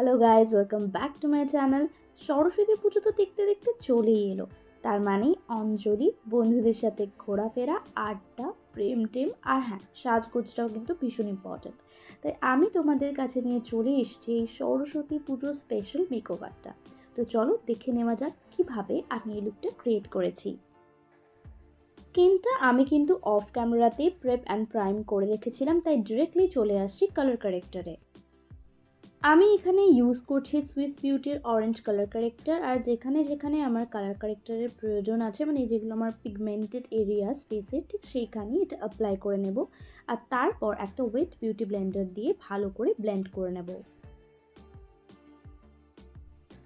Hello guys, welcome back to my channel. Saraswati পুজো তো দেখতে দেখতে চলেই এলো। তার মানে অঞ্জলি, বন্ধুদের সাথে ঘোরাফেরা, আড্ডা, প্রেম টেম আর হ্যাঁ, সাজগোজটাও কিন্তু ভীষণ ইম্পর্ট্যান্ট। তাই আমি তোমাদের কাছে নিয়ে চলে এসেছি এই সরস্বতী পুজোর স্পেশাল মেকওভারটা। তো চলো দেখে নেওয়া যাক কীভাবে আমি এই লুকটা ক্রিয়েট করেছি। স্কিনটা আমি কিন্তু অফ ক্যামেরাতে প্রেপ অ্যান্ড প্রাইম করে রেখেছিলাম, তাই ডিরেক্টলি চলে আসছি কালার কারেক্টারে। আমি এখানে ইউজ করছি সুইস বিউটির অরেঞ্জ কালার কারেক্টার। আর যেখানে যেখানে আমার কালার কারেক্টারের প্রয়োজন আছে, মানে যেগুলো আমার পিগমেন্টেড এরিয়াস ফেসের, ঠিক সেইখানেই এটা অ্যাপ্লাই করে নেব। আর তারপর একটা ওয়েট বিউটি ব্লেন্ডার দিয়ে ভালো করে ব্লেন্ড করে নেব।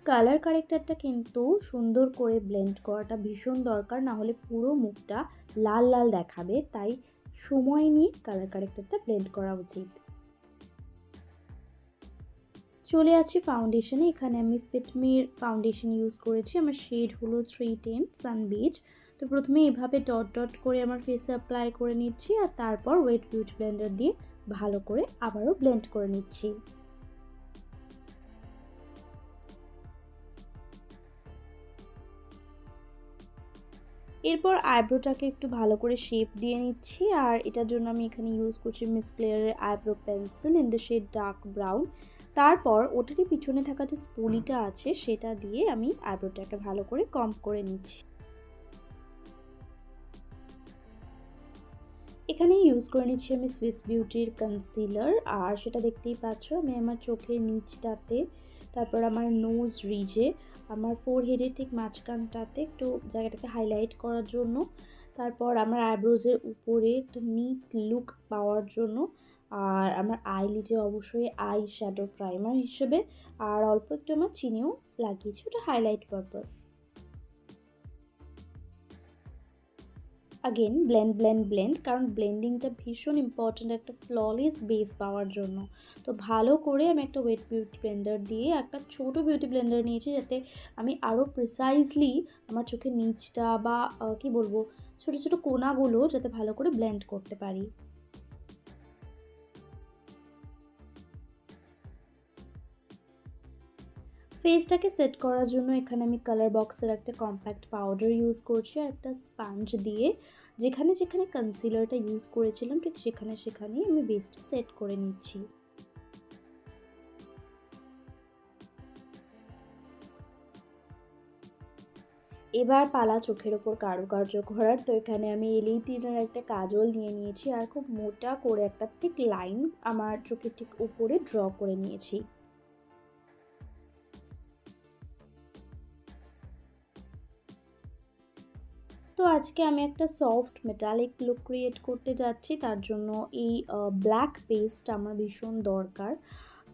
কালার কারেক্টারটা কিন্তু সুন্দর করে ব্লেন্ড করাটা ভীষণ দরকার, না হলে পুরো মুখটা লাল লাল দেখাবে। তাই সময় নিয়ে কালার কারেক্টারটা ব্লেন্ড করা উচিত। চলে আসছি ফাউন্ডেশনে। এখানে আমি ফিটমির ফাউন্ডেশন ইউজ করেছি। আমার শেড হলো 310 সানবিচ। তো প্রথমে এভাবে ডট ডট করে আমার ফেসে অ্যাপ্লাই করে নিচ্ছি, আর তারপর ওয়েট বিউটি ব্লেন্ডার দিয়ে ভালো করে আবারও ব্লেন্ড করে নিচ্ছি। এরপর আইব্রোটাকে একটু ভালো করে শেপ দিয়ে নিচ্ছি, আর এটার জন্য আমি এখানে ইউজ করছি মিস ক্লিয়ারের eyebrow pencil in the shade dark brown. তারপর ওটারই পিছনে থাকা যে স্পুলিটা আছে সেটা দিয়ে আমি আইব্রোটাকে ভালো করে কম্ব করে নিচ্ছি। এখানে ইউজ করে নিচ্ছি আমি সুইস বিউটির কনসিলার, আর সেটা দেখতেই পাচ্ছ আমি আমার চোখের নিচটাতে, তারপর আমার নোজ রিজে, আমার ফোরহেডের ঠিক মাঝখানটাতে একটু জায়গাটাকে হাইলাইট করার জন্য, তারপর আমার আইব্রোজের উপরে একটা নিট লুক পাওয়ার জন্য, আর আমার আইলিডে অবশ্যই আই শ্যাডো প্রাইমার হিসেবে, আর অল্প একটু আমার চিনিও লাগিয়েছি, ওটা highlight purpose. Again blend blend blend, কারণ ব্লেন্ডিংটা ভীষণ ইম্পর্ট্যান্ট একটা ফ্ললেস বেস পাওয়ার জন্য। তো ভালো করে আমি একটা ওয়েট বিউটি ব্লেন্ডার দিয়ে একটা ছোট বিউটি ব্লেন্ডার নিয়েছি, যাতে আমি আরও প্রিসাইজলি আমার চোখের নিচটা বা কি বলবো, ছোটো ছোটো কোনাগুলো যাতে ভালো করে ব্লেন্ড করতে পারি। ফেসটাকে সেট করার জন্য এখানে আমি কালার বক্সের একটা কম্প্যাক্ট পাউডার ইউজ করছি, আর একটা স্পঞ্জ দিয়ে যেখানে যেখানে কনসিলারটা ইউজ করেছিলাম ঠিক সেখানে সেখানেই আমি বেসটা সেট করে নিচ্ছি। এবার পালা চোখের ওপর কারুকার্য করার। তো এখানে আমি এলিটিনের একটা কাজল নিয়ে নিয়েছি, আর খুব মোটা করে একটা থিক লাইন আমার চোখের ঠিক উপরে ড্র করে নিয়েছি। তো আজকে আমি একটা সফট মেটালিক লুক ক্রিয়েট করতে যাচ্ছি, তার জন্য এই ব্ল্যাক বেসটা আমার ভীষণ দরকার।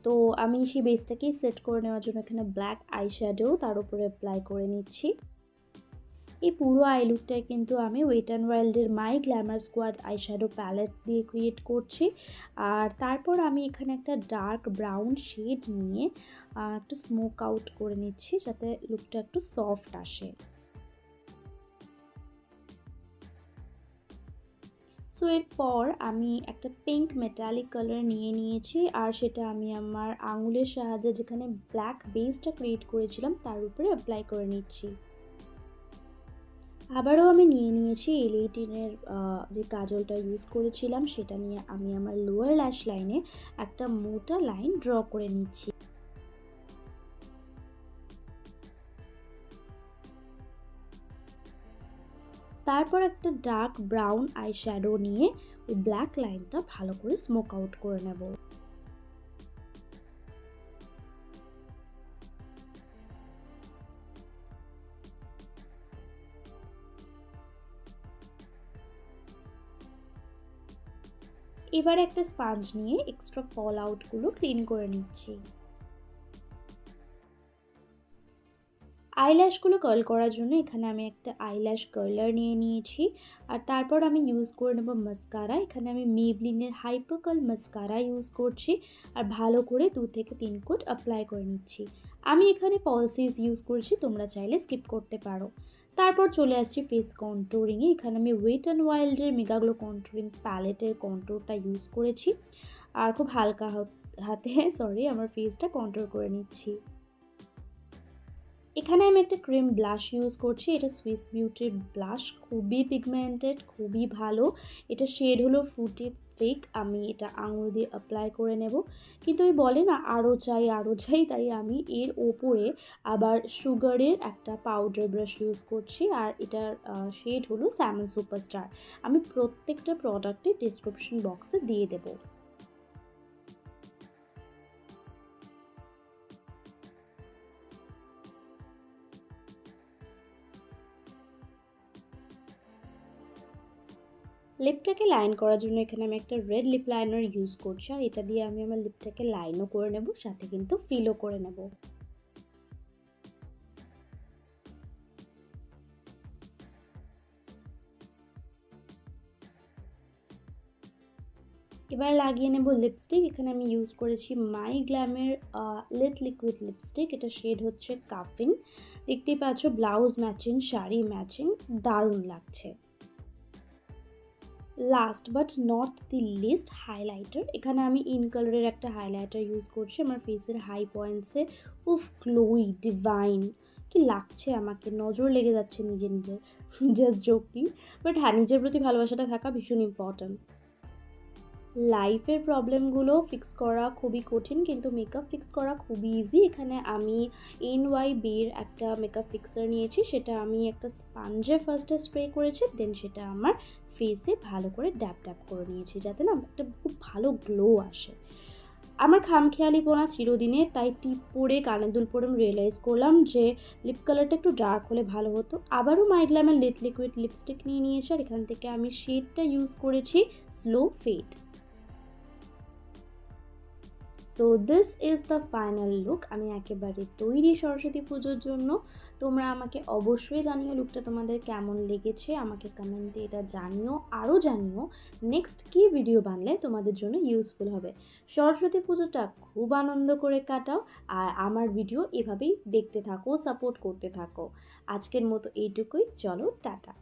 তো আমি সেই বেসটাকেই সেট করে নেওয়ার জন্য এখানে ব্ল্যাক আইশ্যাডো তার উপরে অ্যাপ্লাই করে নিচ্ছি। এই পুরো আই লুকটাই কিন্তু আমি ওয়েট অ্যান্ড ওয়াইল্ডের my glamour squad eyeshadow palette দিয়ে ক্রিয়েট করছি। আর তারপর আমি এখানে একটা ডার্ক ব্রাউন শেড নিয়ে একটু স্মোক আউট করে নিচ্ছি, যাতে লুকটা একটু সফট আসে। সো এরপর আমি একটা পিঙ্ক মেটালিক কালার নিয়ে নিয়েছি, আর সেটা আমি আমার আঙুলের সাহায্যে যেখানে ব্ল্যাক বেসটা ক্রিয়েট করেছিলাম তার উপরে অ্যাপ্লাই করে নিচ্ছি। আবারও আমি নিয়ে নিয়েছি এলিটিনের যে কাজলটা ইউজ করেছিলাম সেটা নিয়ে আমি আমার লোয়ার ল্যাশ লাইনে একটা মোটা লাইন ড্র করে নিচ্ছি। তারপর একটা ডার্ক ব্রাউন আই শ্যাডো নিয়ে ওই ব্ল্যাক লাইনটা ভালো করে স্মোক আউট করে নেব। এবার একটা স্পঞ্জ নিয়ে এক্সট্রা ফল আউটগুলো ক্লিন করে নিচ্ছি। আইল্যাশগুলো কার্ল করার জন্য এখানে আমি একটা আইল্যাশ কার্লার নিয়ে নিয়েছি, আর তারপর আমি ইউজ করে নেব মাস্কারা। এখানে আমি মেবলিনের হাইপার কার্ল মাস্কারা ইউজ করছি, আর ভালো করে 2 থেকে 3 কোট অ্যাপ্লাই করে নিচ্ছি। আমি এখানে ফলসিস ইউজ করছি, তোমরা চাইলে স্কিপ করতে পারো। তারপর চলে আসছি ফেস কন্ট্রোরিংয়ে। এখানে আমি ওয়েট অ্যান্ড ওয়াইল্ডের মেগাগ্লো কন্ট্রোরিং প্যালেটের কন্ট্রোরটা ইউজ করেছি, আর খুব হালকা হাতে আমার ফেসটা কন্ট্রোল করে নিচ্ছি। এখানে আমি একটা ক্রিম ব্লাশ ইউজ করছি। এটা সুইস বিউটির ব্লাশ, খুবই পিগমেন্টেড, খুবই ভালো। এটা শেড হলো ফ্রুটি ফেক। আমি এটা আঙুল দিয়ে অ্যাপ্লাই করে নেব। কিন্তু ওই বলে না আরও চাই আরও চাই, তাই আমি এর ওপরে আবার সুগারের একটা পাউডার ব্রাশ ইউজ করছি। আর এটার শেড হলো স্যামন সুপারস্টার। আমি প্রত্যেকটা প্রোডাক্টের ডেসক্রিপশন বক্সে দিয়ে দেবো। লিপটাকে লাইন করার জন্য এখানে আমি একটা রেড লিপ লাইনার ইউজ করছি, আর এটা দিয়ে আমি আমার লিপটাকে লাইনও করে নেব, সাথে কিন্তু ফিলও করে নেব। এবার লাগিয়ে নেব লিপস্টিক। এখানে আমি ইউজ করেছি মাই গ্ল্যামের লিট লিকুইড লিপস্টিক। এটা শেড হচ্ছে কাফিন। দেখতেই পাচ্ছ ব্লাউজ ম্যাচিং, শাড়ি ম্যাচিং, দারুণ লাগছে। Last but not the least, highlighter. এখানে আমি ইন কালারের একটা হাইলাইটার ইউজ করছি আমার ফেসের হাই পয়েন্টসে। উফ, গ্লোই, ডিভাইন, কি লাগছে আমাকে, নজর লেগে যাচ্ছে নিজে নিজের। জাস্ট জোকিং, বাট হ্যাঁ, নিজের প্রতি ভালোবাসাটা থাকা ভীষণ ইম্পর্ট্যান্ট। লাইফের প্রবলেমগুলো ফিক্স করা খুবই কঠিন, কিন্তু মেকআপ ফিক্স করা খুবই ইজি। এখানে আমি NYBের একটা মেকআপ ফিক্সার নিয়েছি। সেটা আমি একটা স্পঞ্জে ফার্স্টে স্প্রে করেছি, দেন সেটা আমার ফেসে ভালো করে ড্যাপ ড্যাপ করে নিয়েছি, যাতে না একটা খুব ভালো গ্লো আসে। আমার খামখেয়ালিপনা চিরদিনে, তাই টিপ পরে কানের দুল পরে আমি রিয়েলাইজ করলাম যে লিপ কালারটা একটু ডার্ক হলে ভালো হতো। আবারও মাইগ্ল্যামের লিট লিকুইড লিপস্টিক নিয়ে নিয়েছি, আর এখান থেকে আমি শেডটা ইউজ করেছি slow fade. So this is the final look. আমি একেবারে তৈরি সরস্বতী পুজোর জন্য। তোমরা আমাকে অবশ্যই জানিও লুকটা তোমাদের কেমন লেগেছে, আমাকে কমেন্টে এটা জানিও। আরও জানিও নেক্সট কী ভিডিও বানলে তোমাদের জন্য ইউজফুল হবে। সরস্বতী পুজোটা খুব আনন্দ করে কাটাও, আর আমার ভিডিও এভাবেই দেখতে থাকো, সাপোর্ট করতে থাকো। আজকের মতো এইটুকুই, চলো টাটা।